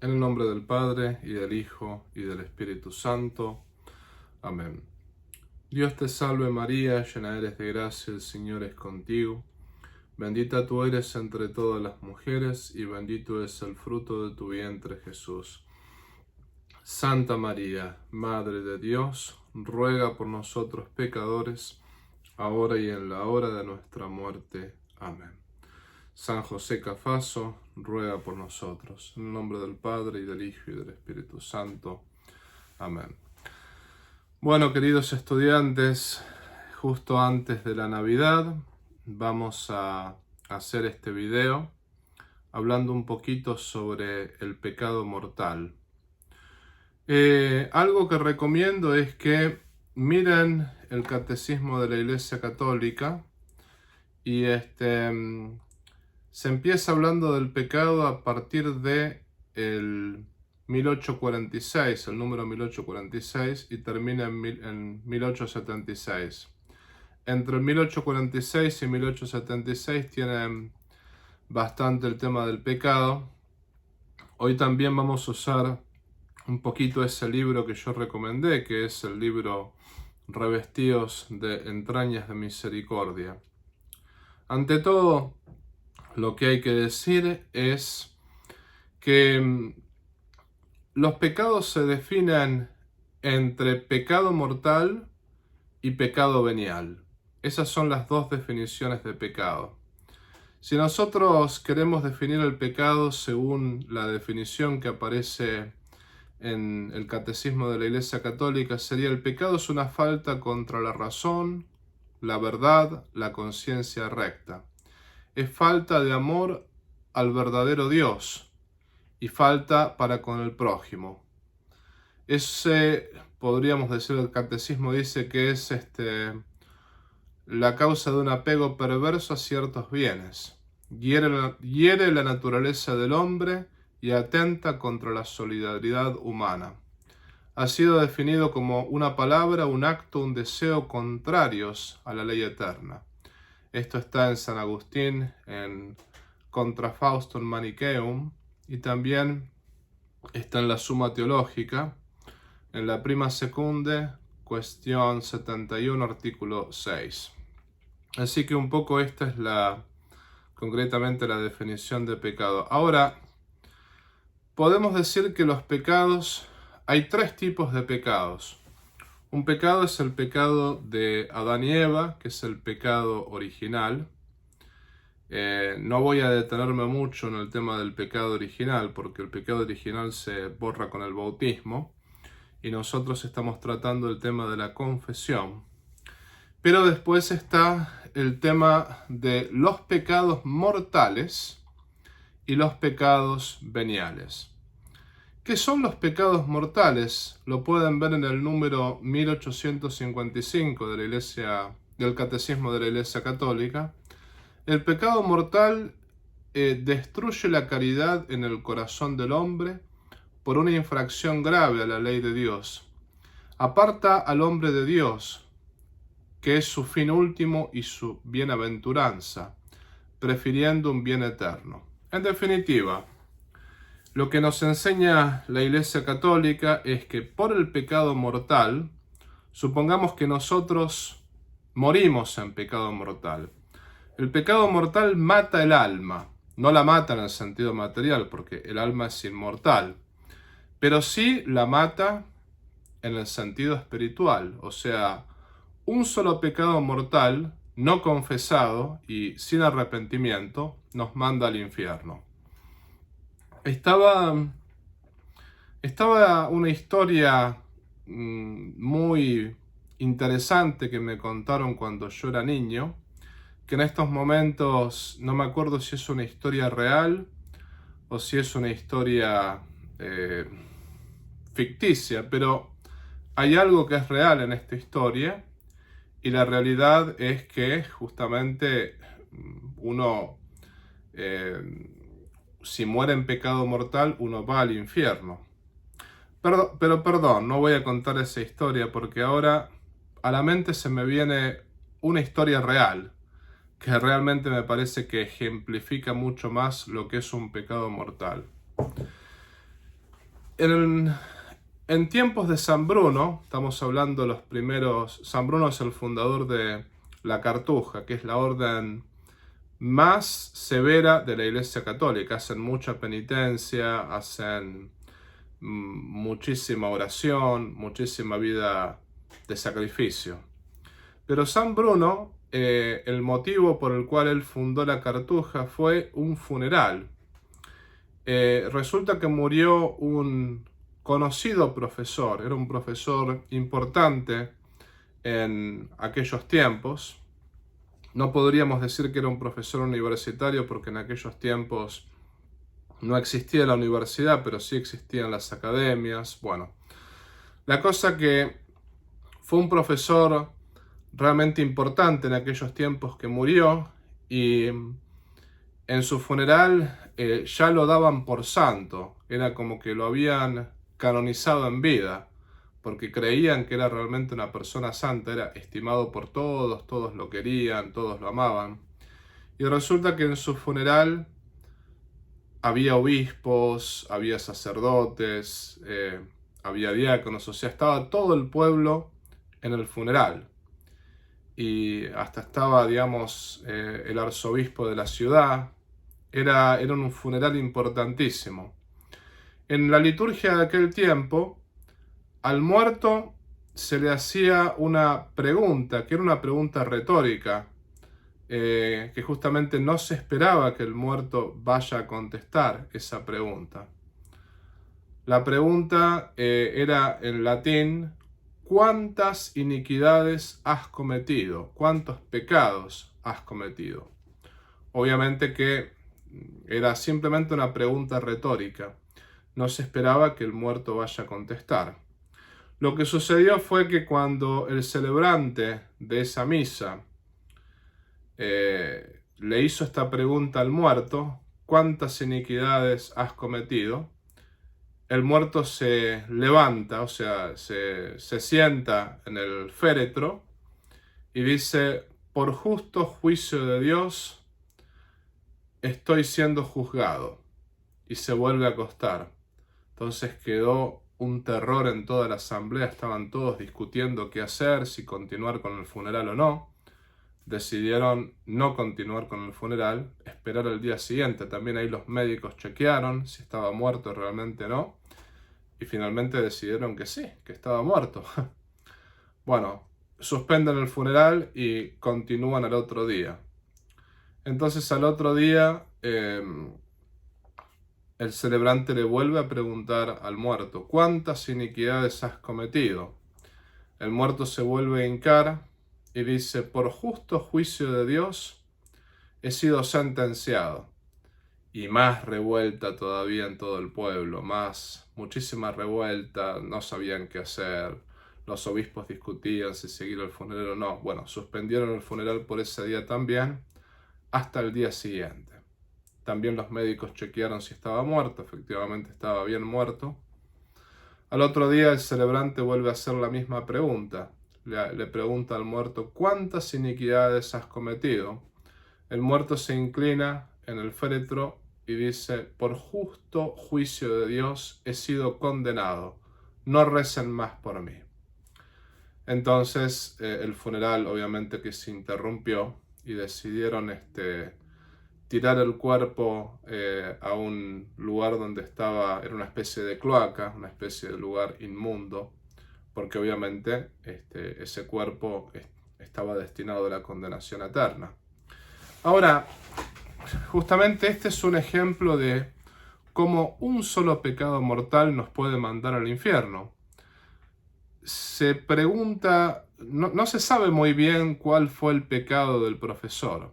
En el nombre del Padre, y del Hijo, y del Espíritu Santo. Amén. Dios te salve María, llena eres de gracia, el Señor es contigo. Bendita tú eres entre todas las mujeres, y bendito es el fruto de tu vientre, Jesús. Santa María, Madre de Dios, ruega por nosotros pecadores, ahora y en la hora de nuestra muerte. Amén. San José Cafaso, ruega por nosotros. En el nombre del Padre, y del Hijo, y del Espíritu Santo. Amén. Bueno, queridos estudiantes, justo antes de la Navidad vamos a hacer este video hablando un poquito sobre el pecado mortal. Algo que recomiendo es que miren el Catecismo de la Iglesia Católica y se empieza hablando del pecado a partir de el 1846, el número 1846, y termina en 1876. Entre el 1846 y 1876 tienen bastante el tema del pecado. Hoy también vamos a usar un poquito ese libro que yo recomendé, que es el libro Revestidos de entrañas de misericordia. Ante todo, lo que hay que decir es que los pecados se definen entre pecado mortal y pecado venial. Esas son las dos definiciones de pecado. Si nosotros queremos definir el pecado según la definición que aparece en el Catecismo de la Iglesia Católica, sería: el pecado es una falta contra la razón, la verdad, la conciencia recta. Es falta de amor al verdadero Dios y falta para con el prójimo. Podríamos decir, el Catecismo dice que es la causa de un apego perverso a ciertos bienes. Hiere la naturaleza del hombre y atenta contra la solidaridad humana. Ha sido definido como una palabra, un acto, un deseo contrarios a la ley eterna. Esto está en San Agustín, en Contra Faustum Manichaeum, y también está en la Summa Teológica, en la Prima Secunde, cuestión 71, artículo 6. Así que un poco esta es concretamente la definición de pecado. Ahora, podemos decir que los pecados, hay tres tipos de pecados. Un pecado es el pecado de Adán y Eva, que es el pecado original. No voy a detenerme mucho en el tema del pecado original, porque el pecado original se borra con el bautismo, y nosotros estamos tratando el tema de la confesión. Pero después está el tema de los pecados mortales y los pecados veniales. ¿Qué son los pecados mortales? Lo pueden ver en el número 1855 del Catecismo de la Iglesia Católica. El pecado mortal destruye la caridad en el corazón del hombre por una infracción grave a la ley de Dios. Aparta al hombre de Dios, que es su fin último y su bienaventuranza, prefiriendo un bien eterno. En definitiva, lo que nos enseña la Iglesia Católica es que por el pecado mortal, supongamos que nosotros morimos en pecado mortal. El pecado mortal mata el alma. No la mata en el sentido material, porque el alma es inmortal, pero sí la mata en el sentido espiritual. O sea, un solo pecado mortal, no confesado y sin arrepentimiento, nos manda al infierno. Estaba una historia muy interesante que me contaron cuando yo era niño, que en estos momentos no me acuerdo si es una historia real o si es una historia ficticia, pero hay algo que es real en esta historia, y la realidad es que justamente uno, si muere en pecado mortal, uno va al infierno. Pero perdón, no voy a contar esa historia, porque ahora a la mente se me viene una historia real, que realmente me parece que ejemplifica mucho más lo que es un pecado mortal. En, en tiempos de San Bruno, estamos hablando de los primeros. San Bruno es el fundador de la Cartuja, que es la orden más severa de la Iglesia Católica. Hacen mucha penitencia, hacen muchísima oración, muchísima vida de sacrificio. Pero San Bruno, el motivo por el cual él fundó la Cartuja fue un funeral. Resulta que murió un conocido profesor, era un profesor importante en aquellos tiempos. No podríamos decir que era un profesor universitario porque en aquellos tiempos no existía la universidad, pero sí existían las academias. Bueno, la cosa que fue un profesor realmente importante en aquellos tiempos que murió, y en su funeral ya lo daban por santo. Era como que lo habían canonizado en vida, porque creían que era realmente una persona santa, era estimado por todos, todos lo querían, todos lo amaban. Y resulta que en su funeral había obispos, había sacerdotes, había diáconos, o sea, estaba todo el pueblo en el funeral. Y hasta estaba, digamos, el arzobispo de la ciudad. Era un funeral importantísimo. En la liturgia de aquel tiempo, al muerto se le hacía una pregunta, que era una pregunta retórica, que justamente no se esperaba que el muerto vaya a contestar esa pregunta. La pregunta era en latín: ¿cuántas iniquidades has cometido? ¿Cuántos pecados has cometido? Obviamente que era simplemente una pregunta retórica. No se esperaba que el muerto vaya a contestar. Lo que sucedió fue que cuando el celebrante de esa misa le hizo esta pregunta al muerto: ¿cuántas iniquidades has cometido?, el muerto se levanta, o sea, se sienta en el féretro y dice: por justo juicio de Dios estoy siendo juzgado. Y se vuelve a acostar. Entonces quedó un terror en toda la asamblea, estaban todos discutiendo qué hacer, si continuar con el funeral o no. Decidieron no continuar con el funeral, esperar al día siguiente. También ahí los médicos chequearon si estaba muerto realmente o no, y finalmente decidieron que sí, que estaba muerto. Bueno, suspenden el funeral y continúan al otro día. Entonces al otro día el celebrante le vuelve a preguntar al muerto: ¿cuántas iniquidades has cometido? El muerto se vuelve a hincar y dice: por justo juicio de Dios he sido sentenciado. Y más revuelta todavía en todo el pueblo, muchísima revuelta, no sabían qué hacer. Los obispos discutían si seguir el funeral o no. Bueno, suspendieron el funeral por ese día también, hasta el día siguiente. También los médicos chequearon si estaba muerto, efectivamente estaba bien muerto. Al otro día el celebrante vuelve a hacer la misma pregunta. Le pregunta al muerto: ¿cuántas iniquidades has cometido? El muerto se inclina en el féretro y dice: por justo juicio de Dios he sido condenado, no recen más por mí. Entonces el funeral obviamente que se interrumpió y decidieron tirar el cuerpo a un lugar donde era una especie de cloaca, una especie de lugar inmundo, porque obviamente ese cuerpo estaba destinado a la condenación eterna. Ahora, justamente este es un ejemplo de cómo un solo pecado mortal nos puede mandar al infierno. Se pregunta, no se sabe muy bien cuál fue el pecado del profesor,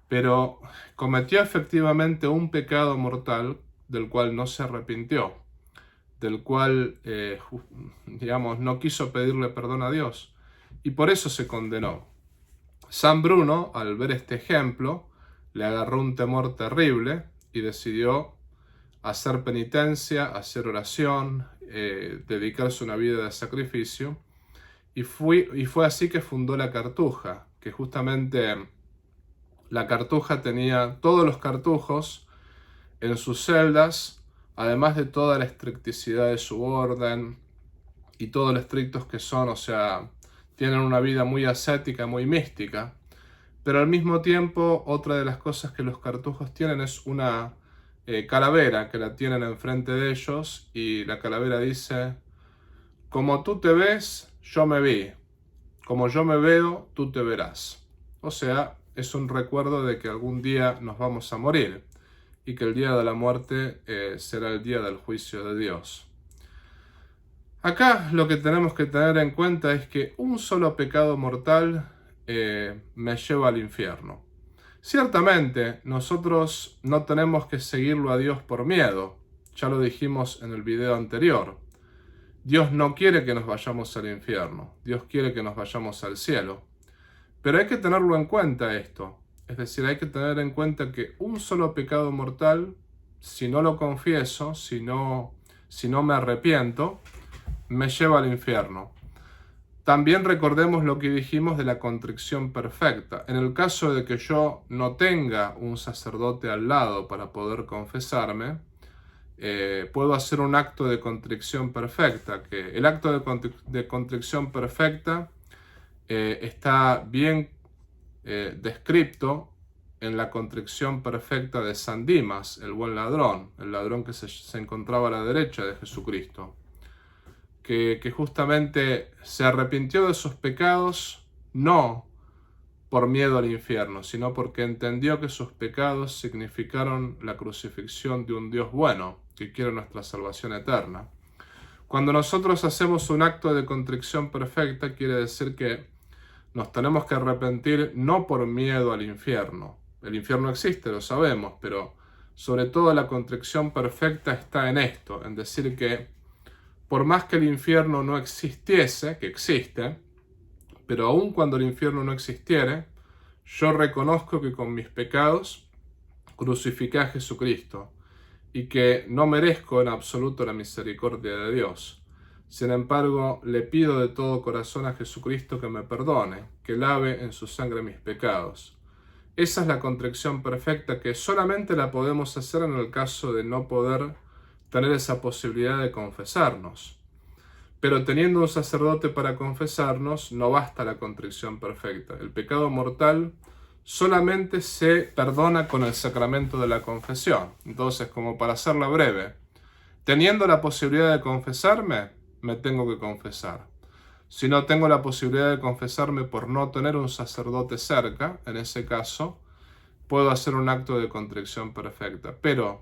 pero cometió efectivamente un pecado mortal del cual no se arrepintió, del cual, digamos, no quiso pedirle perdón a Dios, y por eso se condenó. San Bruno, al ver este ejemplo, le agarró un temor terrible y decidió hacer penitencia, hacer oración, dedicarse a una vida de sacrificio, y fue así que fundó la Cartuja, que justamente la Cartuja tenía todos los cartujos en sus celdas además de toda la estricticidad de su orden y todo lo estrictos que son, o sea, tienen una vida muy ascética, muy mística, pero al mismo tiempo otra de las cosas que los cartujos tienen es una calavera que la tienen enfrente de ellos, y la calavera dice: como tú te ves, yo me vi, como yo me veo, tú te verás. O sea, es un recuerdo de que algún día nos vamos a morir y que el día de la muerte será el día del juicio de Dios. Acá lo que tenemos que tener en cuenta es que un solo pecado mortal me lleva al infierno. Ciertamente, nosotros no tenemos que seguirlo a Dios por miedo. Ya lo dijimos en el video anterior. Dios no quiere que nos vayamos al infierno. Dios quiere que nos vayamos al cielo. Pero hay que tenerlo en cuenta esto. Es decir, hay que tener en cuenta que un solo pecado mortal, si no lo confieso, si no me arrepiento, me lleva al infierno. También recordemos lo que dijimos de la contrición perfecta. En el caso de que yo no tenga un sacerdote al lado para poder confesarme, puedo hacer un acto de contrición perfecta. Que el acto de contrición perfecta está bien descrito en la contrición perfecta de San Dimas, el buen ladrón, el ladrón que se encontraba a la derecha de Jesucristo. Que justamente se arrepintió de sus pecados no por miedo al infierno, sino porque entendió que sus pecados significaron la crucifixión de un Dios bueno, que quiere nuestra salvación eterna. Cuando nosotros hacemos un acto de contrición perfecta, quiere decir que nos tenemos que arrepentir no por miedo al infierno. El infierno existe, lo sabemos, pero sobre todo la contrición perfecta está en esto, en decir que por más que el infierno no existiese, que existe, pero aun cuando el infierno no existiere, yo reconozco que con mis pecados crucifiqué a Jesucristo y que no merezco en absoluto la misericordia de Dios. Sin embargo, le pido de todo corazón a Jesucristo que me perdone, que lave en su sangre mis pecados. Esa es la contrición perfecta, que solamente la podemos hacer en el caso de no poder tener esa posibilidad de confesarnos. Pero teniendo un sacerdote para confesarnos, no basta la contrición perfecta. El pecado mortal solamente se perdona con el sacramento de la confesión. Entonces, como para hacerla breve, teniendo la posibilidad de confesarme, me tengo que confesar. Si no tengo la posibilidad de confesarme por no tener un sacerdote cerca, en ese caso, puedo hacer un acto de contrición perfecta. Pero,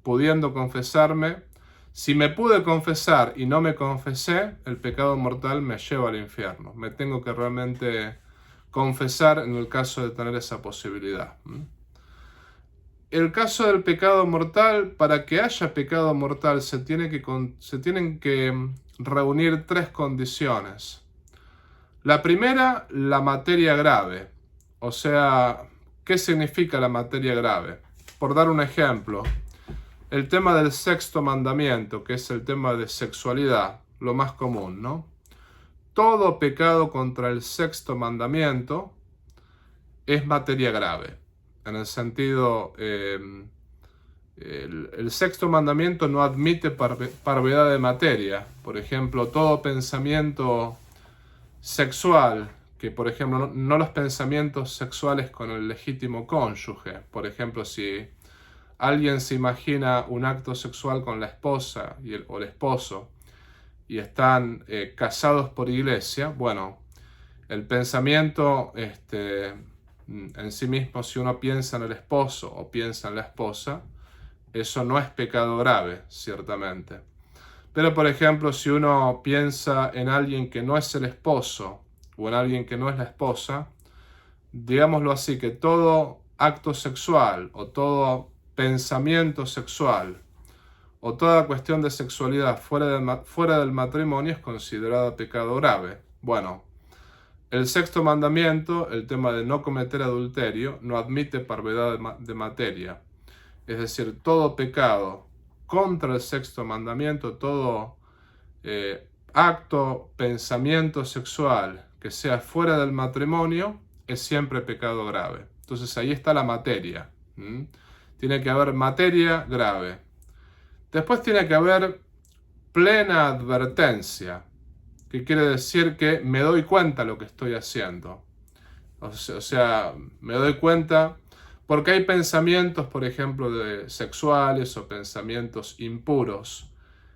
pudiendo confesarme, si me pude confesar y no me confesé, el pecado mortal me lleva al infierno. Me tengo que realmente confesar en el caso de tener esa posibilidad. El caso del pecado mortal, para que haya pecado mortal, se tienen que reunir tres condiciones. La primera, la materia grave. O sea, ¿qué significa la materia grave? Por dar un ejemplo, el tema del sexto mandamiento, que es el tema de sexualidad, lo más común, ¿no? Todo pecado contra el sexto mandamiento es materia grave. En el sentido, el sexto mandamiento no admite parvedad de materia. Por ejemplo, todo pensamiento sexual, que por ejemplo no los pensamientos sexuales con el legítimo cónyuge. Por ejemplo, si alguien se imagina un acto sexual con la esposa o el esposo y están casados por iglesia, bueno, el pensamiento en sí mismo, si uno piensa en el esposo o piensa en la esposa, eso no es pecado grave, ciertamente. Pero, por ejemplo, si uno piensa en alguien que no es el esposo o en alguien que no es la esposa, digámoslo así, que todo acto sexual o todo pensamiento sexual o toda cuestión de sexualidad fuera del matrimonio es considerada pecado grave. Bueno, el sexto mandamiento, el tema de no cometer adulterio, no admite parvedad de materia. Es decir, todo pecado contra el sexto mandamiento, todo acto, pensamiento sexual que sea fuera del matrimonio, es siempre pecado grave. Entonces ahí está la materia. Tiene que haber materia grave. Después tiene que haber plena advertencia, que quiere decir que me doy cuenta de lo que estoy haciendo. O sea, me doy cuenta porque hay pensamientos, por ejemplo, sexuales o pensamientos impuros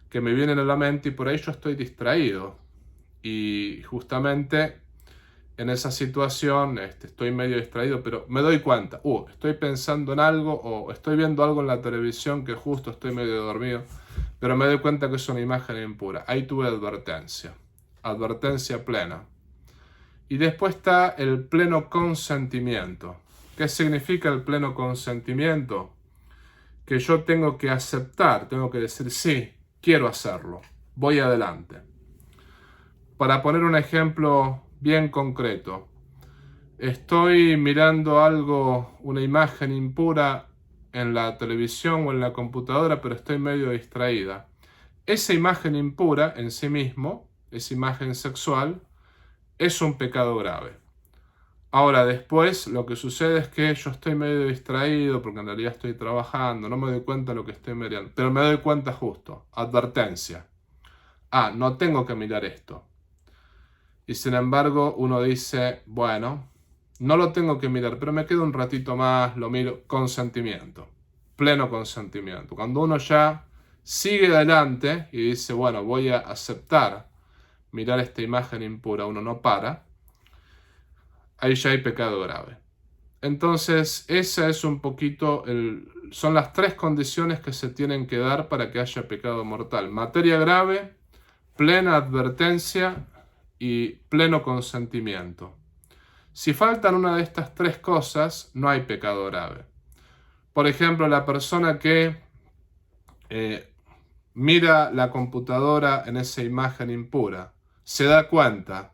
que me vienen a la mente y por ello estoy distraído. Y justamente en esa situación estoy medio distraído, pero me doy cuenta, estoy pensando en algo o estoy viendo algo en la televisión que justo estoy medio dormido, pero me doy cuenta que es una imagen impura. Ahí tuve advertencia plena. Y después está el pleno consentimiento. ¿Qué significa el pleno consentimiento? Que yo tengo que aceptar, tengo que decir, sí, quiero hacerlo, voy adelante. Para poner un ejemplo bien concreto, estoy mirando algo, una imagen impura en la televisión o en la computadora, pero estoy medio distraída. Esa imagen impura en sí mismo, esa imagen sexual, es un pecado grave. Ahora, después, lo que sucede es que yo estoy medio distraído porque en realidad estoy trabajando, no me doy cuenta de lo que estoy mirando, pero me doy cuenta justo, advertencia. No tengo que mirar esto. Y sin embargo, uno dice, bueno, no lo tengo que mirar, pero me quedo un ratito más, lo miro, consentimiento, pleno consentimiento. Cuando uno ya sigue adelante y dice, bueno, voy a aceptar mirar esta imagen impura, uno no para, ahí ya hay pecado grave. Entonces, esa es un poquito, son las tres condiciones que se tienen que dar para que haya pecado mortal. Materia grave, plena advertencia y pleno consentimiento. Si faltan una de estas tres cosas, no hay pecado grave. Por ejemplo, la persona que mira la computadora en esa imagen impura, se da cuenta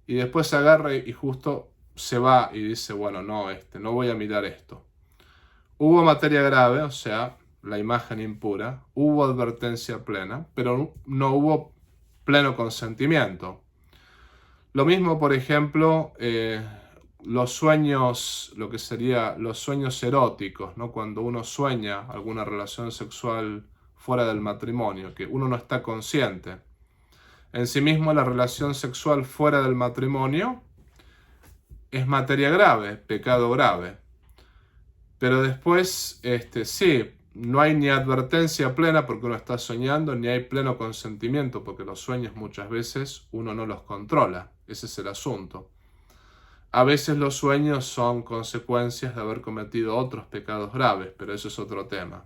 y después se agarra y justo se va y dice, bueno, no voy a mirar esto. Hubo materia grave, o sea, la imagen impura, hubo advertencia plena, pero no hubo pleno consentimiento. Lo mismo, por ejemplo, los sueños, lo que sería los sueños eróticos, ¿no? Cuando uno sueña alguna relación sexual fuera del matrimonio, que uno no está consciente. En sí mismo la relación sexual fuera del matrimonio es materia grave, pecado grave. Pero después, sí, no hay ni advertencia plena porque uno está soñando, ni hay pleno consentimiento porque los sueños muchas veces uno no los controla. Ese es el asunto. A veces los sueños son consecuencias de haber cometido otros pecados graves, pero eso es otro tema.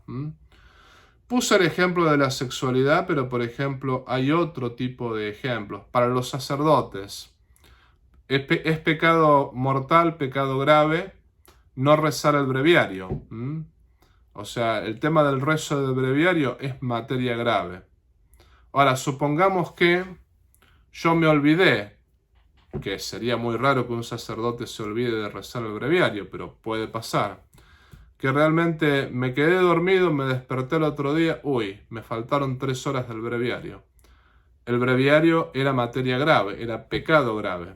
Puse el ejemplo de la sexualidad, pero por ejemplo hay otro tipo de ejemplos. Para los sacerdotes, es pecado mortal, pecado grave, no rezar el breviario. O sea, el tema del rezo del breviario es materia grave. Ahora, supongamos que yo me olvidé, que sería muy raro que un sacerdote se olvide de rezar el breviario, pero puede pasar. Que realmente me quedé dormido, me desperté el otro día, me faltaron 3 horas del breviario. El breviario era materia grave, era pecado grave.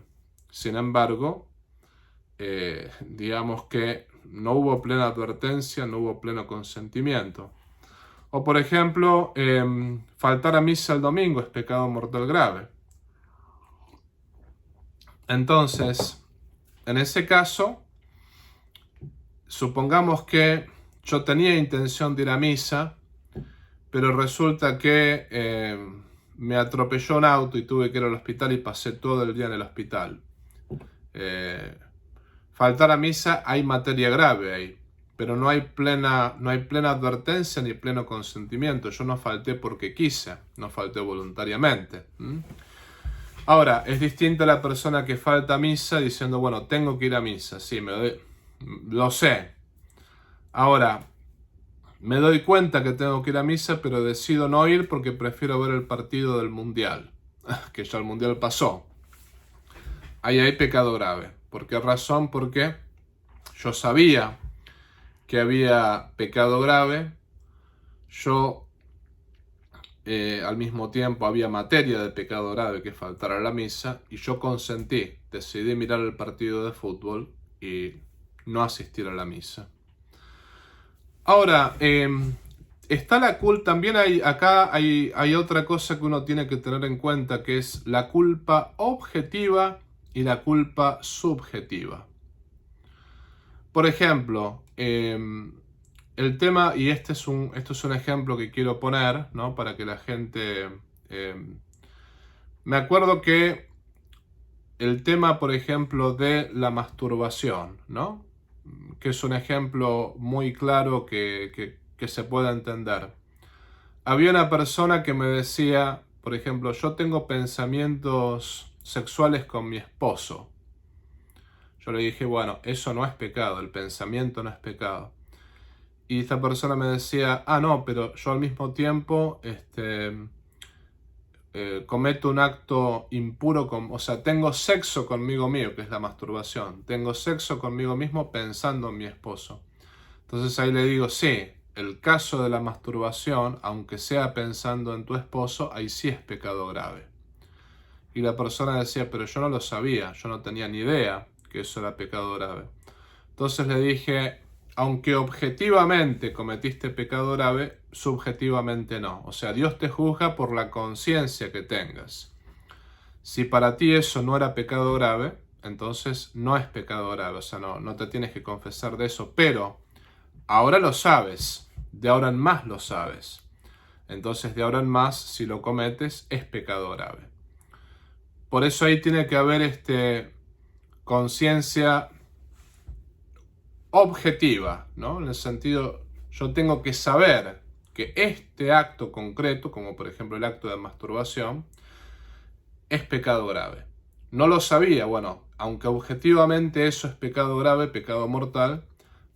Sin embargo, digamos que no hubo plena advertencia, no hubo pleno consentimiento. O por ejemplo, faltar a misa el domingo es pecado mortal grave. Entonces, en ese caso, supongamos que yo tenía intención de ir a misa, pero resulta que me atropelló un auto y tuve que ir al hospital y pasé todo el día en el hospital. Faltar a misa, hay materia grave ahí, pero no hay plena advertencia ni pleno consentimiento. Yo no falté porque quise, no falté voluntariamente. Ahora, es distinta la persona que falta a misa diciendo, bueno, tengo que ir a misa. Sí, lo sé. Ahora, me doy cuenta que tengo que ir a misa, pero decido no ir porque prefiero ver el partido del Mundial, que ya el Mundial pasó. Ahí hay pecado grave. ¿Por qué razón? Porque yo sabía que había pecado grave, yo al mismo tiempo había materia de pecado grave que faltar a la misa y yo consentí, decidí mirar el partido de fútbol y no asistir a la misa. Ahora, está la culpa, también hay otra cosa que uno tiene que tener en cuenta, que es la culpa objetiva y la culpa subjetiva. Por ejemplo, el tema, y esto es un ejemplo que quiero poner, ¿no? Para que la gente... me acuerdo que el tema, por ejemplo, de la masturbación, ¿no? Que es un ejemplo muy claro que se pueda entender. Había una persona que me decía, por ejemplo, yo tengo pensamientos sexuales con mi esposo. Yo le dije, bueno, eso no es pecado, el pensamiento no es pecado. Y esta persona me decía, no, pero yo al mismo tiempo cometo un acto impuro, o sea, tengo sexo conmigo mío, que es la masturbación. Tengo sexo conmigo mismo pensando en mi esposo. Entonces ahí le digo, sí, el caso de la masturbación, aunque sea pensando en tu esposo, ahí sí es pecado grave. Y la persona decía, pero yo no lo sabía, yo no tenía ni idea que eso era pecado grave. Entonces le dije, aunque objetivamente cometiste pecado grave, subjetivamente no. O sea, Dios te juzga por la conciencia que tengas. Si para ti eso no era pecado grave, entonces no es pecado grave. O sea, no te tienes que confesar de eso. Pero ahora lo sabes, de ahora en más lo sabes. Entonces de ahora en más, si lo cometes, es pecado grave. Por eso ahí tiene que haber conciencia objetiva, ¿no? En el sentido, yo tengo que saber que este acto concreto, como por ejemplo el acto de masturbación, es pecado grave. No lo sabía, bueno, aunque objetivamente eso es pecado grave, pecado mortal,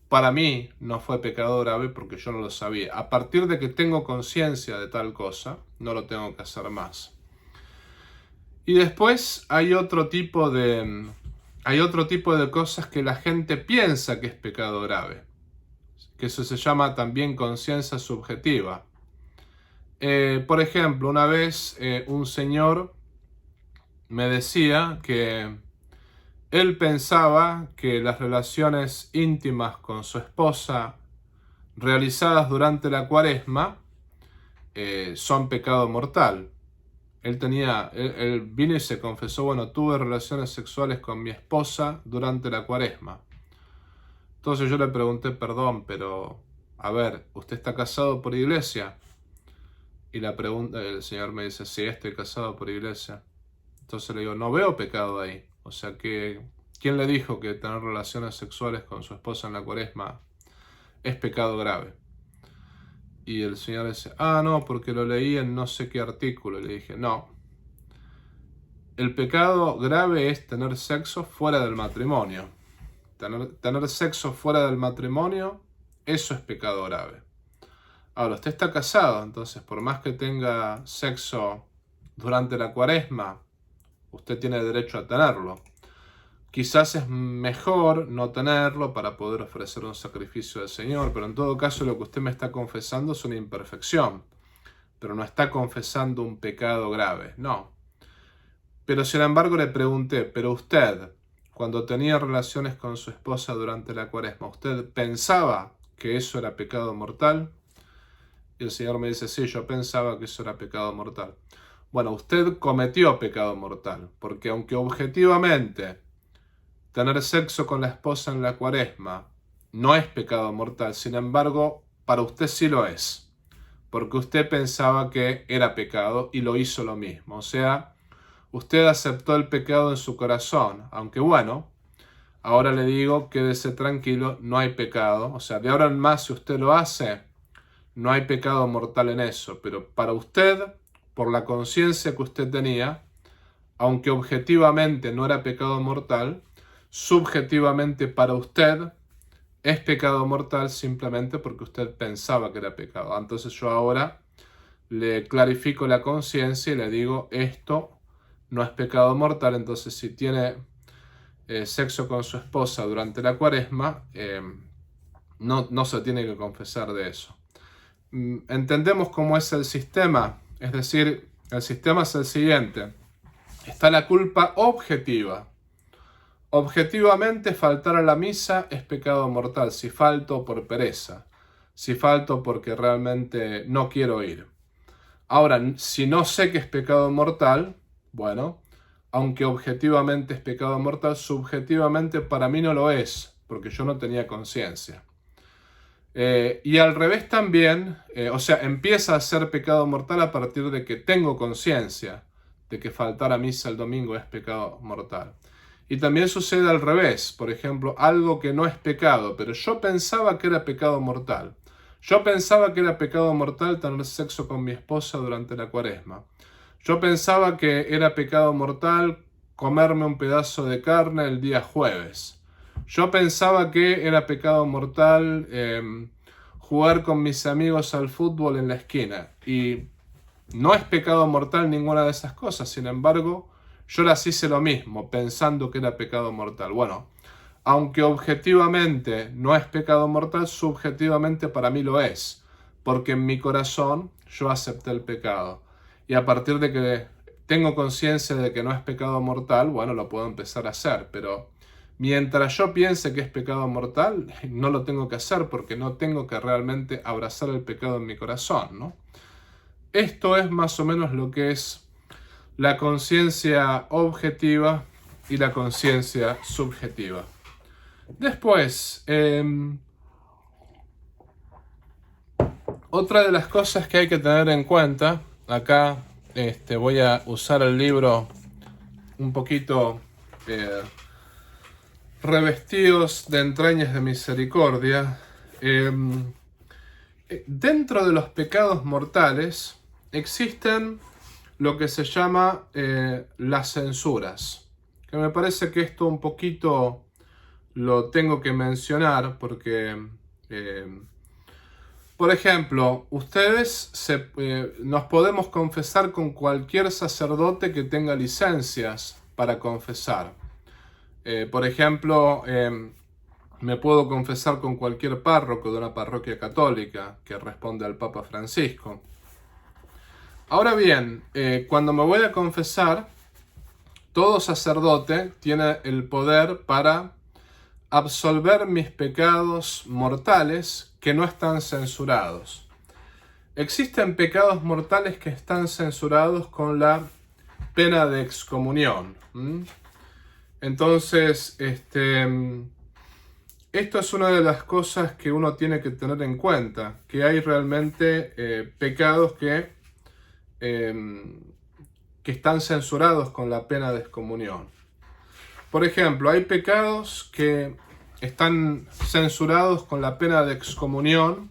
para mí no fue pecado grave porque yo no lo sabía. A partir de que tengo conciencia de tal cosa, no lo tengo que hacer más. Y después hay otro tipo de cosas que la gente piensa que es pecado grave, que eso se llama también conciencia subjetiva. Por ejemplo, una vez un señor me decía que él pensaba que las relaciones íntimas con su esposa realizadas durante la Cuaresma son pecado mortal. Él vino y se confesó, bueno, tuve relaciones sexuales con mi esposa durante la Cuaresma. Entonces yo le pregunté, perdón, pero, a ver, ¿usted está casado por iglesia? Y el Señor me dice, sí, estoy casado por iglesia. Entonces le digo, no veo pecado ahí. O sea que, ¿quién le dijo que tener relaciones sexuales con su esposa en la Cuaresma es pecado grave? Y el Señor dice, no, porque lo leí en no sé qué artículo. Y le dije, no. El pecado grave es tener sexo fuera del matrimonio. Tener sexo fuera del matrimonio, eso es pecado grave. Ahora, usted está casado, entonces por más que tenga sexo durante la Cuaresma, usted tiene derecho a tenerlo. Quizás es mejor no tenerlo para poder ofrecer un sacrificio al Señor, pero en todo caso lo que usted me está confesando es una imperfección, pero no está confesando un pecado grave, no. Pero sin embargo le pregunté, pero usted, cuando tenía relaciones con su esposa durante la Cuaresma, ¿usted pensaba que eso era pecado mortal? Y el Señor me dice, sí, yo pensaba que eso era pecado mortal. Bueno, usted cometió pecado mortal, porque aunque objetivamente tener sexo con la esposa en la Cuaresma no es pecado mortal, sin embargo, para usted sí lo es, porque usted pensaba que era pecado y lo hizo lo mismo. O sea, usted aceptó el pecado en su corazón, aunque bueno, ahora le digo, quédese tranquilo, no hay pecado. O sea, de ahora en más, si usted lo hace, no hay pecado mortal en eso. Pero para usted, por la conciencia que usted tenía, aunque objetivamente no era pecado mortal, subjetivamente para usted es pecado mortal simplemente porque usted pensaba que era pecado. Entonces yo ahora le clarifico la conciencia y le digo, esto no es pecado mortal, entonces si tiene sexo con su esposa durante la Cuaresma, no se tiene que confesar de eso. Entendemos cómo es el sistema, es decir, el sistema es el siguiente. Está la culpa objetiva. Objetivamente faltar a la misa es pecado mortal si falto por pereza. si falto porque realmente no quiero ir. Ahora, si no sé que es pecado mortal, bueno, aunque objetivamente es pecado mortal, subjetivamente para mí no lo es, porque yo no tenía conciencia. Y al revés también, o sea, empieza a ser pecado mortal a partir de que tengo conciencia de que faltar a misa el domingo es pecado mortal. Y también sucede al revés, por ejemplo, algo que no es pecado, pero yo pensaba que era pecado mortal. Yo pensaba que era pecado mortal tener sexo con mi esposa durante la cuaresma. Yo pensaba que era pecado mortal comerme un pedazo de carne el día jueves. Yo pensaba que era pecado mortal jugar con mis amigos al fútbol en la esquina. Y no es pecado mortal ninguna de esas cosas. Sin embargo, yo las hice lo mismo, pensando que era pecado mortal. Bueno, aunque objetivamente no es pecado mortal, subjetivamente para mí lo es. Porque en mi corazón yo acepté el pecado. Y a partir de que tengo conciencia de que no es pecado mortal, bueno, lo puedo empezar a hacer. Pero mientras yo piense que es pecado mortal, no lo tengo que hacer porque no tengo que realmente abrazar el pecado en mi corazón, ¿no? Esto es más o menos lo que es la conciencia objetiva y la conciencia subjetiva. Después, otra de las cosas que hay que tener en cuenta, acá voy a usar el libro un poquito Revestidos de entrañas de misericordia. Dentro de los pecados mortales existen lo que se llama las censuras, que me parece que esto un poquito lo tengo que mencionar porque, por ejemplo, nos podemos confesar con cualquier sacerdote que tenga licencias para confesar. Por ejemplo, me puedo confesar con cualquier párroco de una parroquia católica que responde al Papa Francisco. Ahora bien, cuando me voy a confesar, todo sacerdote tiene el poder para absolver mis pecados mortales que no están censurados. Existen pecados mortales que están censurados con la pena de excomunión. Entonces, esto es una de las cosas que uno tiene que tener en cuenta, que hay realmente pecados que están censurados con la pena de excomunión. Por ejemplo, hay pecados que están censurados con la pena de excomunión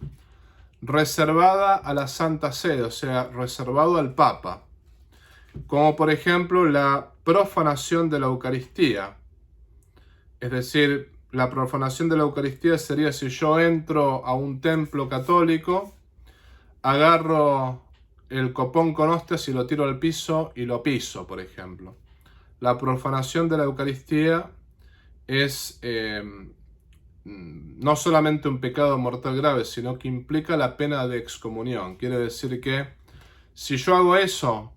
reservada a la Santa Sede, o sea, reservado al Papa, como por ejemplo la profanación de la Eucaristía. Es decir, la profanación de la Eucaristía sería si yo entro a un templo católico, agarro el copón con hostias y lo tiro al piso y lo piso, por ejemplo. La profanación de la Eucaristía es no solamente un pecado mortal grave, sino que implica la pena de excomunión. Quiere decir que si yo hago eso,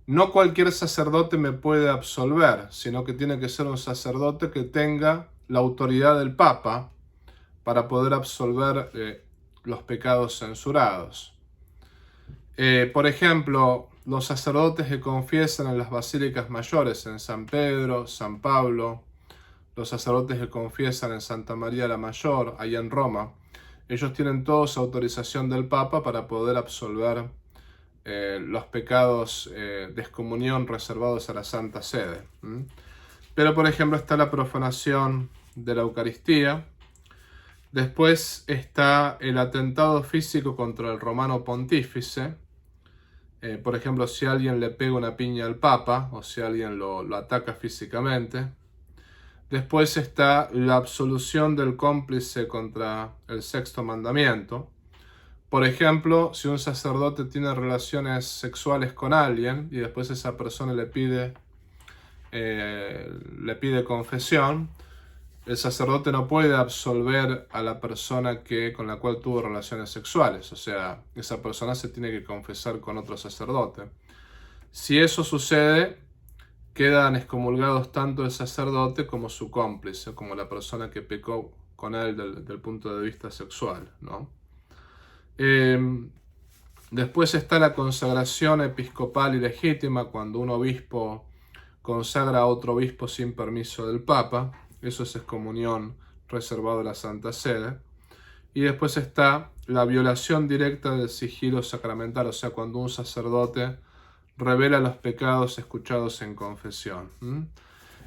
no cualquier sacerdote me puede absolver, sino que tiene que ser un sacerdote que tenga la autoridad del Papa para poder absolver los pecados censurados. Por ejemplo, los sacerdotes que confiesan en las basílicas mayores, en San Pedro, San Pablo, los sacerdotes que confiesan en Santa María la Mayor, allá en Roma, ellos tienen todos autorización del Papa para poder absolver los pecados de excomunión reservados a la Santa Sede. Pero, por ejemplo, está la profanación de la Eucaristía. Después está el atentado físico contra el romano pontífice. Por ejemplo, si alguien le pega una piña al Papa o si alguien lo ataca físicamente. Después está la absolución del cómplice contra el sexto mandamiento. Por ejemplo, si un sacerdote tiene relaciones sexuales con alguien y después esa persona le pide confesión, el sacerdote no puede absolver a la persona con la cual tuvo relaciones sexuales. O sea, esa persona se tiene que confesar con otro sacerdote. Si eso sucede, quedan excomulgados tanto el sacerdote como su cómplice, como la persona que pecó con él del punto de vista sexual, ¿no? Después está la consagración episcopal ilegítima, cuando un obispo consagra a otro obispo sin permiso del Papa. Eso es excomunión reservado a la Santa Sede. Y después está la violación directa del sigilo sacramental, o sea, cuando un sacerdote revela los pecados escuchados en confesión.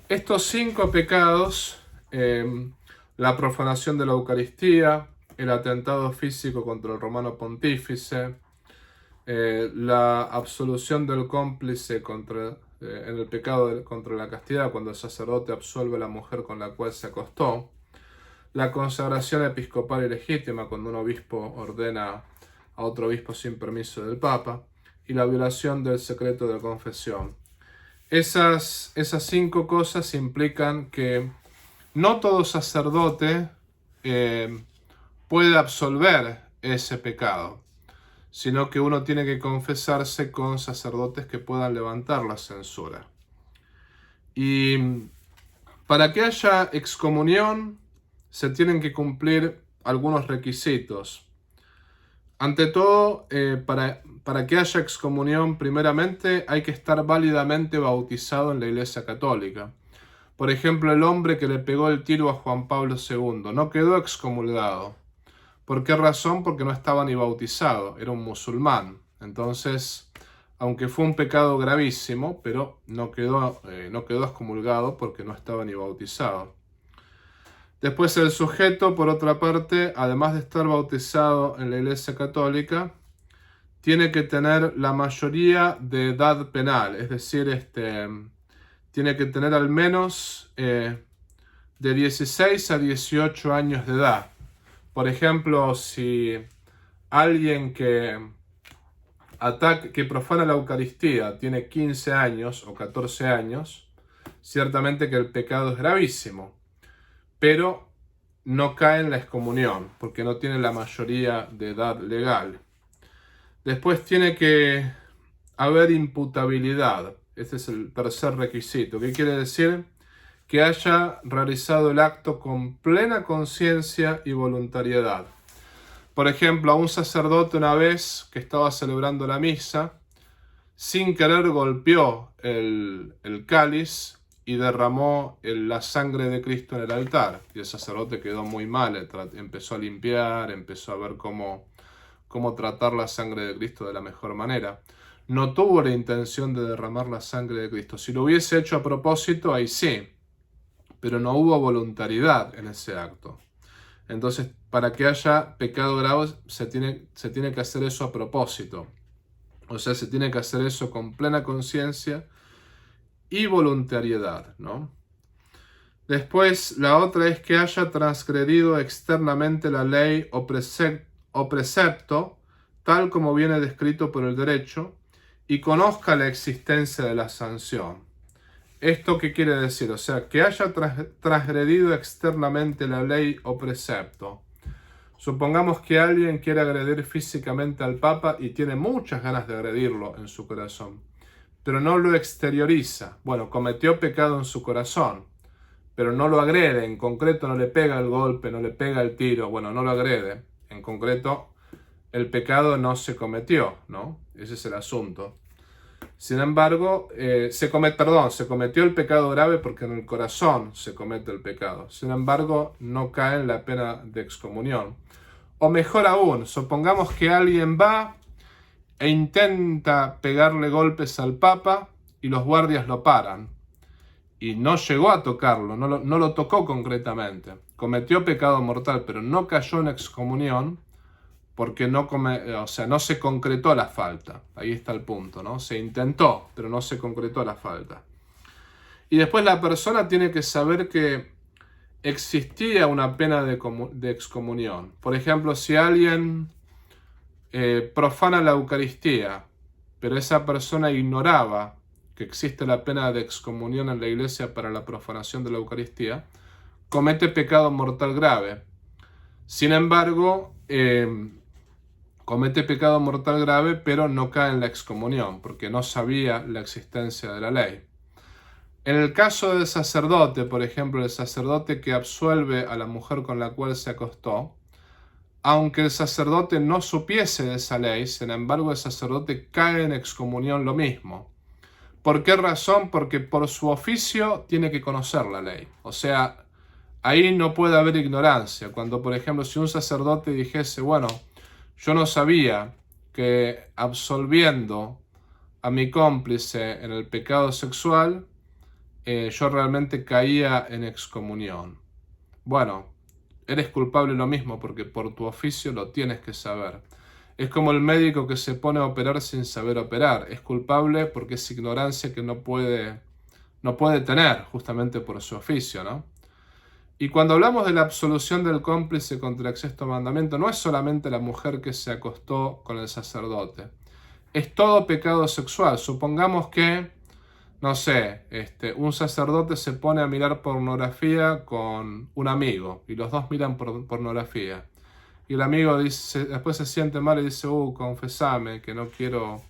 Estos 5 pecados, la profanación de la Eucaristía, el atentado físico contra el romano pontífice, la absolución del cómplice en el pecado contra la castidad, cuando el sacerdote absuelve a la mujer con la cual se acostó, la consagración episcopal ilegítima, cuando un obispo ordena a otro obispo sin permiso del Papa, y la violación del secreto de confesión. Esas 5 cosas implican que no todo sacerdote puede absolver ese pecado, sino que uno tiene que confesarse con sacerdotes que puedan levantar la censura. Y para que haya excomunión se tienen que cumplir algunos requisitos. Ante todo, para que haya excomunión, primeramente hay que estar válidamente bautizado en la Iglesia Católica. Por ejemplo, el hombre que le pegó el tiro a Juan Pablo II no quedó excomulgado. ¿Por qué razón? Porque no estaba ni bautizado, era un musulmán. Entonces, aunque fue un pecado gravísimo, pero no quedó excomulgado porque no estaba ni bautizado. Después el sujeto, por otra parte, además de estar bautizado en la Iglesia Católica, tiene que tener la mayoría de edad penal, es decir, tiene que tener al menos de 16 a 18 años de edad. Por ejemplo, si alguien que profana la Eucaristía tiene 15 años o 14 años, ciertamente que el pecado es gravísimo, pero no cae en la excomunión, porque no tiene la mayoría de edad legal. Después tiene que haber imputabilidad. Este es el tercer requisito. ¿Qué quiere decir? Que haya realizado el acto con plena conciencia y voluntariedad. Por ejemplo, a un sacerdote una vez que estaba celebrando la misa, sin querer golpeó el cáliz y derramó la sangre de Cristo en el altar. Y el sacerdote quedó muy mal, empezó a limpiar, empezó a ver cómo tratar la sangre de Cristo de la mejor manera. No tuvo la intención de derramar la sangre de Cristo. Si lo hubiese hecho a propósito, ahí sí, pero no hubo voluntariedad en ese acto. Entonces, para que haya pecado grave, se tiene que hacer eso a propósito. O sea, se tiene que hacer eso con plena conciencia y voluntariedad, ¿no? Después, la otra es que haya transgredido externamente la ley o precepto, tal como viene descrito por el derecho, y conozca la existencia de la sanción. ¿Esto qué quiere decir? O sea, que haya transgredido externamente la ley o precepto. Supongamos que alguien quiere agredir físicamente al Papa y tiene muchas ganas de agredirlo en su corazón, pero no lo exterioriza. Bueno, cometió pecado en su corazón, pero no lo agrede. En concreto no le pega el golpe, no le pega el tiro, bueno, no lo agrede. En concreto, el pecado no se cometió, ¿no? Ese es el asunto. Sin embargo, se cometió el pecado grave porque en el corazón se comete el pecado. Sin embargo, no cae en la pena de excomunión. O mejor aún, supongamos que alguien va e intenta pegarle golpes al Papa y los guardias lo paran. Y no llegó a tocarlo, no lo tocó concretamente. Cometió pecado mortal, pero no cayó en excomunión porque no se concretó la falta. Ahí está el punto, ¿no? Se intentó, pero no se concretó la falta. Y después la persona tiene que saber que existía una pena de excomunión. Por ejemplo, si alguien profana la Eucaristía, pero esa persona ignoraba que existe la pena de excomunión en la Iglesia para la profanación de la Eucaristía, comete pecado mortal grave. Sin embargo, comete pecado mortal grave, pero no cae en la excomunión, porque no sabía la existencia de la ley. En el caso del sacerdote, por ejemplo, el sacerdote que absuelve a la mujer con la cual se acostó, aunque el sacerdote no supiese de esa ley, sin embargo el sacerdote cae en excomunión lo mismo. ¿Por qué razón? Porque por su oficio tiene que conocer la ley. O sea, ahí no puede haber ignorancia. Cuando, por ejemplo, si un sacerdote dijese, bueno, yo no sabía que absolviendo a mi cómplice en el pecado sexual, yo realmente caía en excomunión. Bueno, eres culpable lo mismo porque por tu oficio lo tienes que saber. Es como el médico que se pone a operar sin saber operar. Es culpable porque es ignorancia que no puede tener justamente por su oficio, ¿no? Y cuando hablamos de la absolución del cómplice contra el sexto mandamiento, no es solamente la mujer que se acostó con el sacerdote. Es todo pecado sexual. Supongamos que, no sé, un sacerdote se pone a mirar pornografía con un amigo y los dos miran pornografía. Y el amigo dice, después se siente mal y dice, confesame que no quiero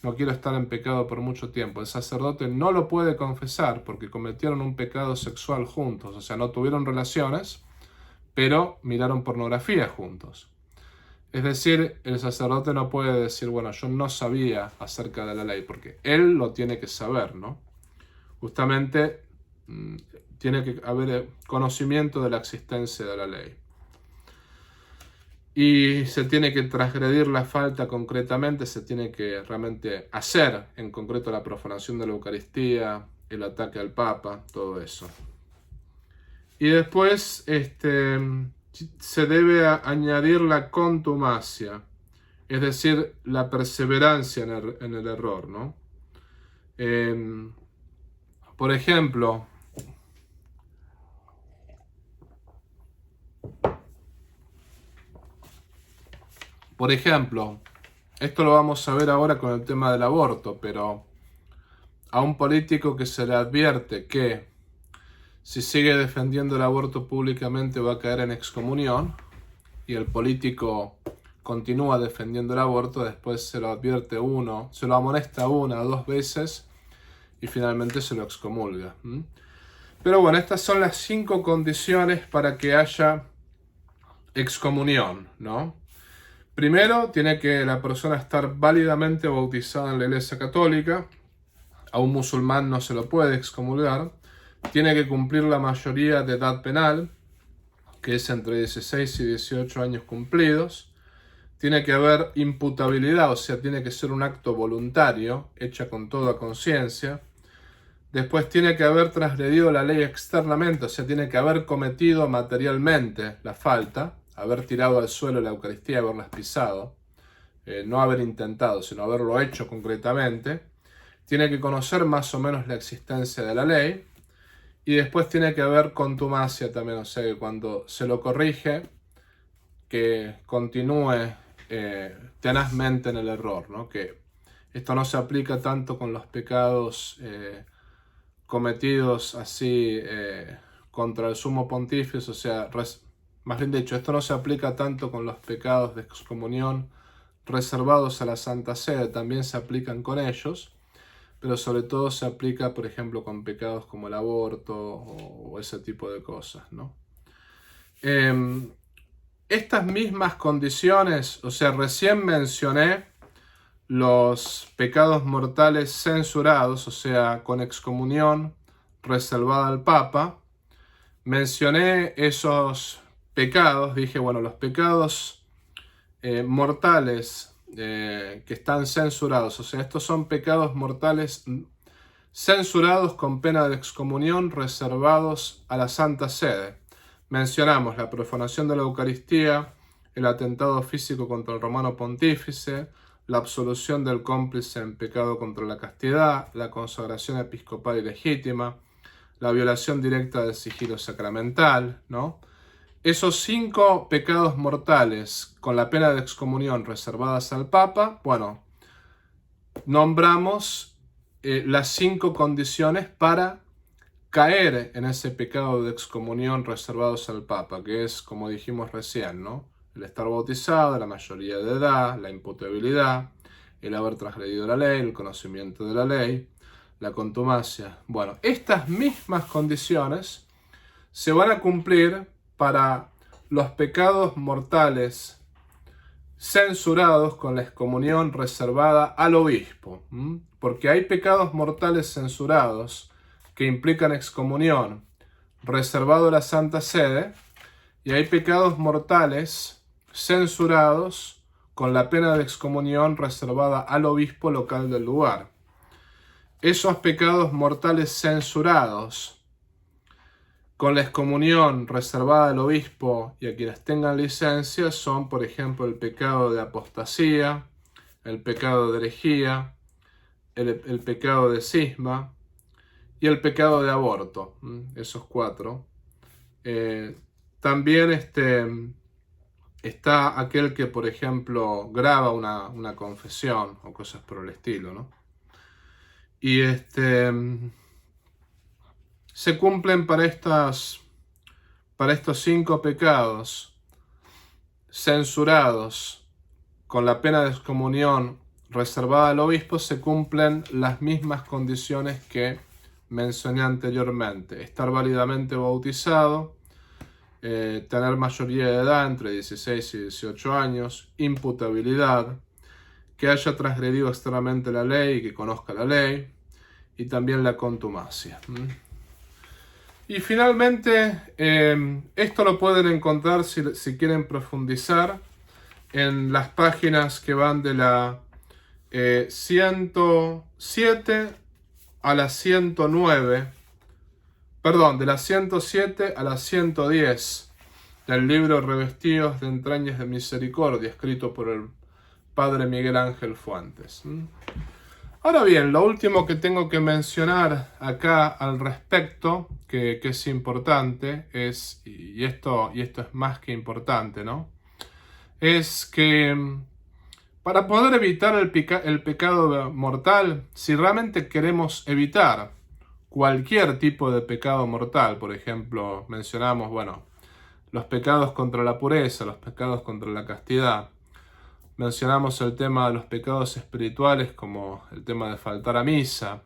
estar en pecado por mucho tiempo. El sacerdote no lo puede confesar porque cometieron un pecado sexual juntos, o sea, no tuvieron relaciones, pero miraron pornografía juntos. Es decir, el sacerdote no puede decir, bueno, yo no sabía acerca de la ley, porque él lo tiene que saber, ¿no? Justamente tiene que haber conocimiento de la existencia de la ley. Y se tiene que transgredir la falta concretamente, se tiene que realmente hacer en concreto la profanación de la Eucaristía, el ataque al Papa, todo eso. Y después se debe añadir la contumacia, es decir, la perseverancia en el error, ¿no? Por ejemplo, esto lo vamos a ver ahora con el tema del aborto, pero a un político que se le advierte que si sigue defendiendo el aborto públicamente va a caer en excomunión, y el político continúa defendiendo el aborto, después se lo advierte se lo amonesta 1 o 2 veces y finalmente se lo excomulga. Pero bueno, estas son las 5 condiciones para que haya excomunión, ¿no? Primero, tiene que la persona estar válidamente bautizada en la Iglesia Católica. A un musulmán no se lo puede excomulgar. Tiene que cumplir la mayoría de edad penal, que es entre 16 y 18 años cumplidos. Tiene que haber imputabilidad, o sea, tiene que ser un acto voluntario, hecha con toda conciencia. Después tiene que haber transgredido la ley externamente, o sea, tiene que haber cometido materialmente la falta, haber tirado al suelo la Eucaristía, haberlas pisado, no haber intentado, sino haberlo hecho concretamente. Tiene que conocer más o menos la existencia de la ley. Y después tiene que haber contumacia también, o sea, que cuando se lo corrige, que continúe tenazmente en el error, ¿no? Que esto no se aplica tanto con los pecados cometidos así contra el sumo pontífice, o sea, más bien dicho, esto no se aplica tanto con los pecados de excomunión reservados a la Santa Sede, también se aplican con ellos, pero sobre todo se aplica, por ejemplo, con pecados como el aborto o ese tipo de cosas, ¿no? Estas mismas condiciones, o sea, recién mencioné los pecados mortales censurados, o sea, con excomunión reservada al Papa. Mencioné esos pecados, dije, bueno, los pecados mortales que están censurados, o sea, estos son pecados mortales censurados con pena de excomunión reservados a la Santa Sede. Mencionamos la profanación de la Eucaristía, el atentado físico contra el romano pontífice, la absolución del cómplice en pecado contra la castidad, la consagración episcopal ilegítima, la violación directa del sigilo sacramental, ¿no? Esos 5 pecados mortales con la pena de excomunión reservadas al Papa, bueno, nombramos las 5 condiciones para caer en ese pecado de excomunión reservados al Papa, que es, como dijimos recién, ¿no? El estar bautizado, la mayoría de edad, la imputabilidad, el haber transgredido la ley, el conocimiento de la ley, la contumacia. Bueno, estas mismas condiciones se van a cumplir para los pecados mortales censurados con la excomunión reservada al obispo. Porque hay pecados mortales censurados que implican excomunión reservado a la Santa Sede, y hay pecados mortales censurados con la pena de excomunión reservada al obispo local del lugar. Esos pecados mortales censurados con la excomunión reservada al obispo y a quienes tengan licencia son, por ejemplo, el pecado de apostasía, el pecado de herejía, el pecado de cisma y el pecado de aborto. Esos 4. También está aquel que, por ejemplo, graba una confesión o cosas por el estilo, ¿no? Y se cumplen para estos 5 pecados censurados con la pena de excomunión reservada al obispo, se cumplen las mismas condiciones que mencioné anteriormente: estar válidamente bautizado, tener mayoría de edad entre 16 y 18 años, imputabilidad, que haya transgredido externamente la ley y que conozca la ley, y también la contumacia. Y finalmente, esto lo pueden encontrar si quieren profundizar en las páginas que van de la 107 a la 109, perdón, de la 107 a la 110 del libro Revestidos de entrañas de misericordia, escrito por el Padre Miguel Ángel Fuentes. Ahora bien, lo último que tengo que mencionar acá al respecto, que es importante, y esto es más que importante, ¿no? Es que para poder evitar el pecado mortal, si realmente queremos evitar cualquier tipo de pecado mortal, por ejemplo, mencionamos, los pecados contra la pureza, los pecados contra la castidad, mencionamos el tema de los pecados espirituales como el tema de faltar a misa,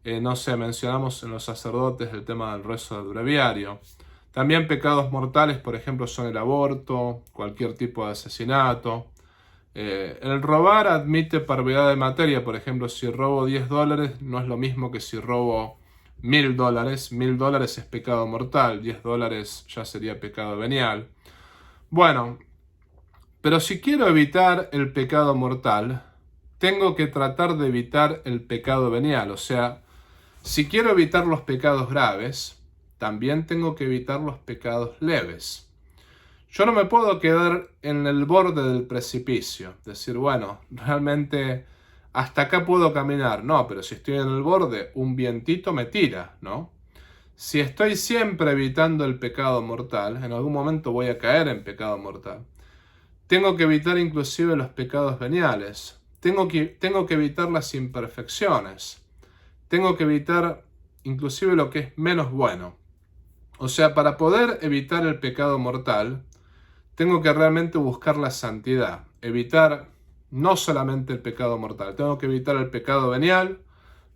mencionamos en los sacerdotes el tema del rezo del breviario. También pecados mortales, por ejemplo, son el aborto, cualquier tipo de asesinato. El robar admite parvedad de materia. Por ejemplo, si robo $10 no es lo mismo que si robo $1.000. $1.000 es pecado mortal, $10 ya sería pecado venial. Bueno, pero si quiero evitar el pecado mortal, tengo que tratar de evitar el pecado venial. O sea, si quiero evitar los pecados graves, también tengo que evitar los pecados leves. Yo no me puedo quedar en el borde del precipicio, decir, realmente hasta acá puedo caminar. No, pero si estoy en el borde, un vientito me tira, ¿no? Si estoy siempre evitando el pecado mortal, en algún momento voy a caer en pecado mortal. Tengo que evitar inclusive los pecados veniales. Tengo que evitar las imperfecciones. Tengo que evitar inclusive lo que es menos bueno. O sea, para poder evitar el pecado mortal, tengo que realmente buscar la santidad. Evitar no solamente el pecado mortal, tengo que evitar el pecado venial,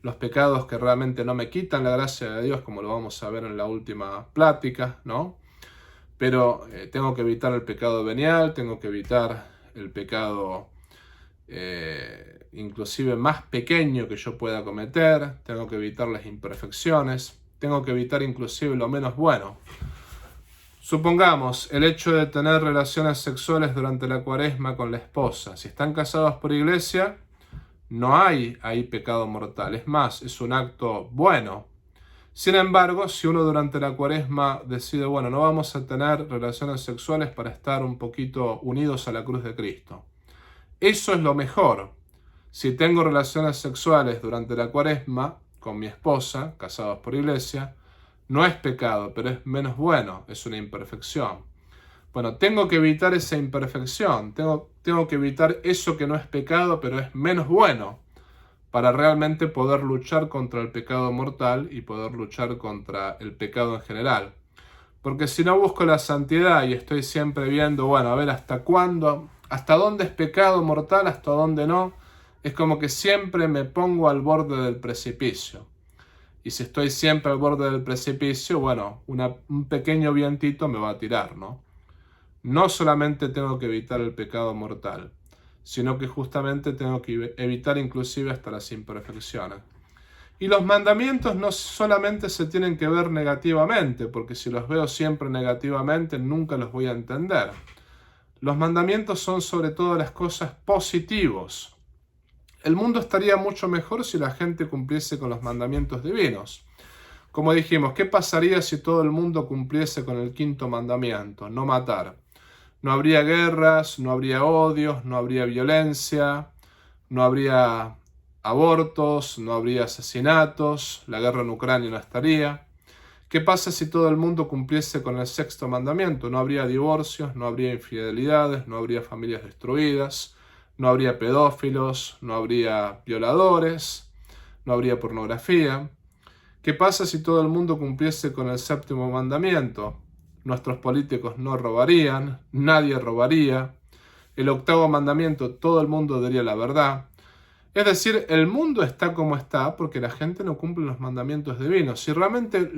los pecados que realmente no me quitan la gracia de Dios, como lo vamos a ver en la última plática, ¿no? Pero tengo que evitar el pecado venial, tengo que evitar el pecado inclusive más pequeño que yo pueda cometer, tengo que evitar las imperfecciones, tengo que evitar inclusive lo menos bueno. Supongamos el hecho de tener relaciones sexuales durante la cuaresma con la esposa. Si están casados por iglesia, no hay ahí pecado mortal, es más, es un acto bueno. Sin embargo, si uno durante la cuaresma decide, no vamos a tener relaciones sexuales para estar un poquito unidos a la cruz de Cristo. Eso es lo mejor. Si tengo relaciones sexuales durante la cuaresma con mi esposa, casados por iglesia, no es pecado, pero es menos bueno, es una imperfección. Tengo que evitar esa imperfección, tengo que evitar eso que no es pecado, pero es menos bueno, para realmente poder luchar contra el pecado mortal y poder luchar contra el pecado en general. Porque si no busco la santidad y estoy siempre viendo, a ver hasta cuándo, hasta dónde es pecado mortal, hasta dónde no, es como que siempre me pongo al borde del precipicio. Y si estoy siempre al borde del precipicio, bueno, un pequeño vientito me va a tirar, ¿no? No solamente tengo que evitar el pecado mortal, sino que justamente tengo que evitar inclusive hasta las imperfecciones. Y los mandamientos no solamente se tienen que ver negativamente, porque si los veo siempre negativamente nunca los voy a entender. Los mandamientos son sobre todo las cosas positivas. El mundo estaría mucho mejor si la gente cumpliese con los mandamientos divinos. Como dijimos, ¿qué pasaría si todo el mundo cumpliese con el quinto mandamiento? No matar. No habría guerras, no habría odios, no habría violencia, no habría abortos, no habría asesinatos, la guerra en Ucrania no estaría. ¿Qué pasa si todo el mundo cumpliese con el sexto mandamiento? No habría divorcios, no habría infidelidades, no habría familias destruidas, no habría pedófilos, no habría violadores, no habría pornografía. ¿Qué pasa si todo el mundo cumpliese con el séptimo mandamiento? Nuestros políticos no robarían, nadie robaría. El octavo mandamiento, todo el mundo diría la verdad. Es decir, el mundo está como está porque la gente no cumple los mandamientos divinos. Si realmente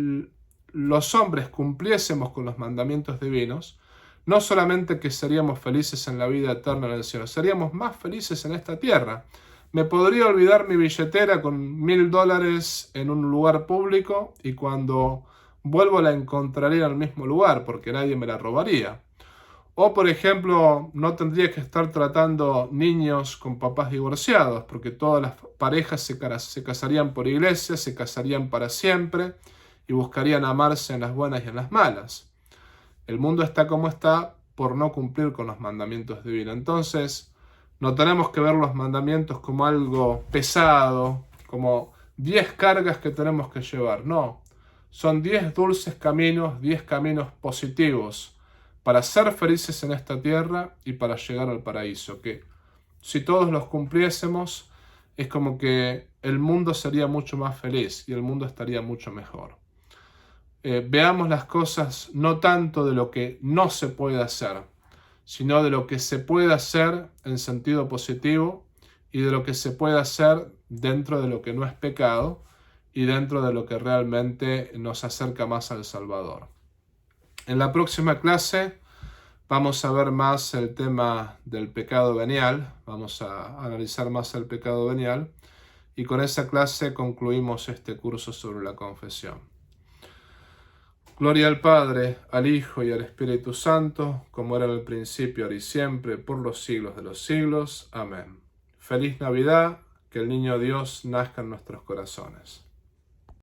los hombres cumpliésemos con los mandamientos divinos, no solamente que seríamos felices en la vida eterna en el cielo, seríamos más felices en esta tierra. Me podría olvidar mi billetera con $1000 en un lugar público y cuando vuelvo la encontraría en el mismo lugar porque nadie me la robaría. O, por ejemplo, no tendría que estar tratando niños con papás divorciados, porque todas las parejas se casarían por iglesia, se casarían para siempre y buscarían amarse en las buenas y en las malas. El mundo está como está por no cumplir con los mandamientos divinos. Entonces, no tenemos que ver los mandamientos como algo pesado, como 10 cargas que tenemos que llevar. No, son 10 dulces caminos, 10 caminos positivos para ser felices en esta tierra y para llegar al paraíso, que si todos los cumpliésemos, es como que el mundo sería mucho más feliz y el mundo estaría mucho mejor. Veamos las cosas no tanto de lo que no se puede hacer, sino de lo que se puede hacer en sentido positivo y de lo que se puede hacer dentro de lo que no es pecado y dentro de lo que realmente nos acerca más al Salvador. En la próxima clase vamos a ver más el tema del pecado venial, vamos a analizar más el pecado venial y con esa clase concluimos este curso sobre la confesión. Gloria al Padre, al Hijo y al Espíritu Santo, como era en el principio, ahora y siempre, por los siglos de los siglos. Amén. Feliz Navidad, que el Niño Dios nazca en nuestros corazones.